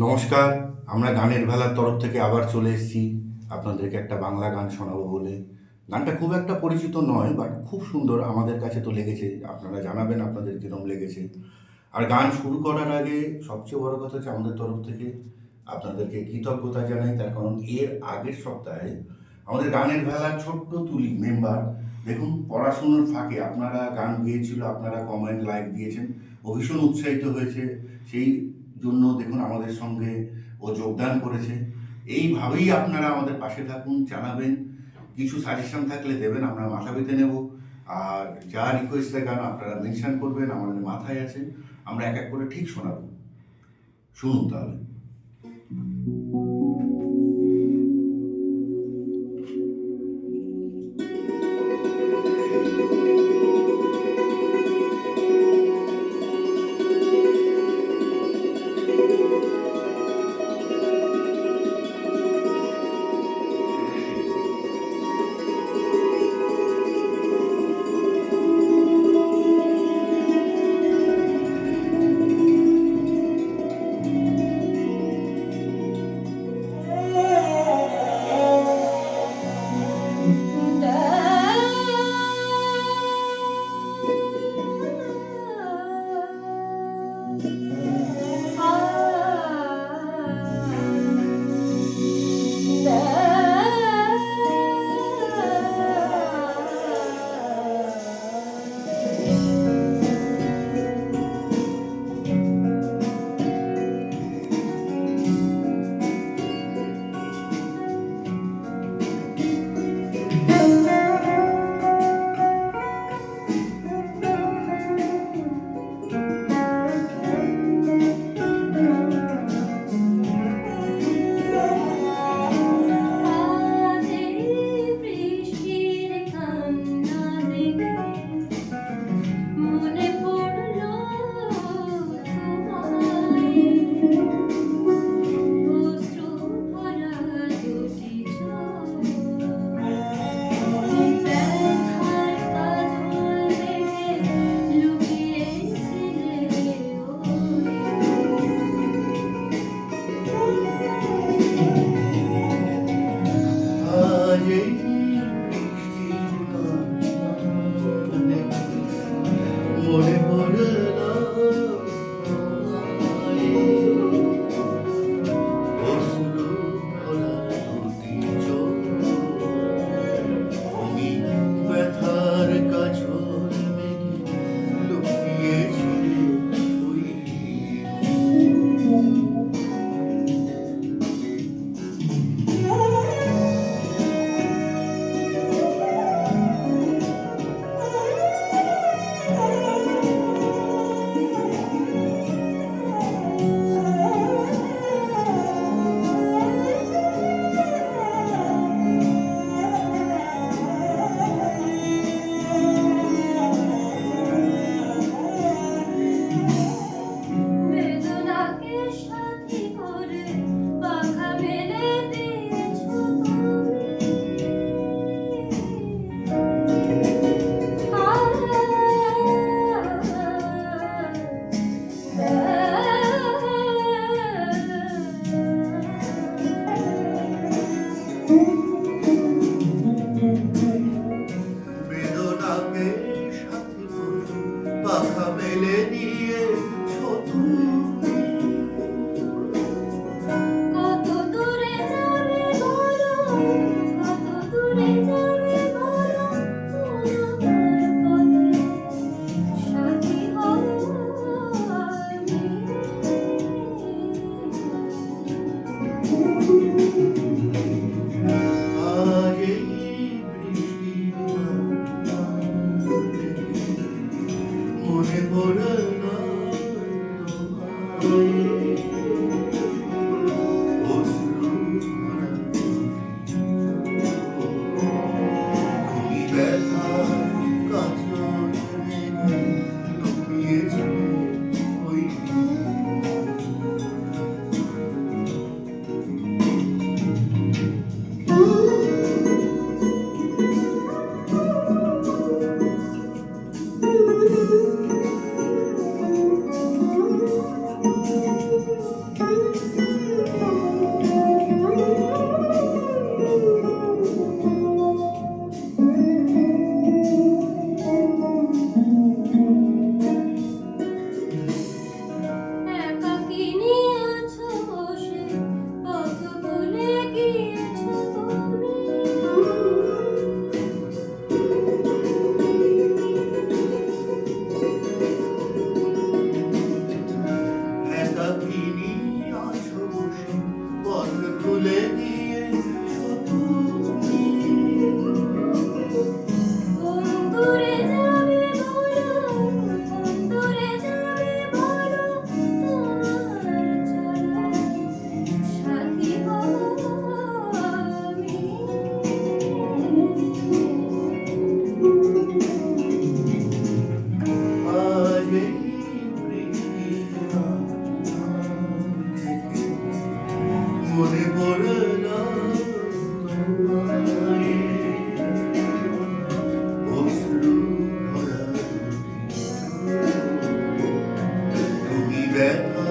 নমস্কার। আমরা গানের ভেলার তরফ থেকে আবার চলে এসেছি আপনাদেরকে একটা বাংলা গান শোনাবো বলে। গানটা খুব একটা পরিচিত নয়, বাট খুব সুন্দর আমাদের কাছে তো লেগেছে। আপনারা জানাবেন আপনাদের কীরকম লেগেছে। আর গান শুরু করার আগে সবচেয়ে বড় কথা হচ্ছে আমাদের তরফ থেকে আপনাদেরকে কৃতজ্ঞতা জানাই, তার কারণ এর আগের সপ্তাহে আমাদের গানের ভেলার ছোট্ট তুলি মেম্বার, দেখুন পড়াশুনোর ফাঁকে আপনারা গান গেয়েছিল, আপনারা কমেন্ট লাইক দিয়েছেন, ও ভীষণ উৎসাহিত হয়েছে। সেই জন্য দেখুন আমাদের সঙ্গে ও যোগদান করেছে। এইভাবেই আপনারা আমাদের পাশে থাকুন, জানাবেন, কিছু সাজেশন থাকলে দেবেন, আমরা মাথা পেতে নেব। আর যা রিকোয়েস্টের গান আপনারা মেনশন করবেন, আমাদের মাথায় আছে, আমরা এক এক করে ঠিক শোনাবো। শুনুন তাহলে। পাখা মেলে দিয়েছ তুমি, কত দূরে যাবে বলো, কত দূরে যাবে বলো, তোমার পথে সাথী হব আমি। আজ এই মনে পড়ে না তোমায়, অশ্রু ভরা তুমি ব্যথার কাজল মেঘে লুকিয়েছিলে ওই ব্যথা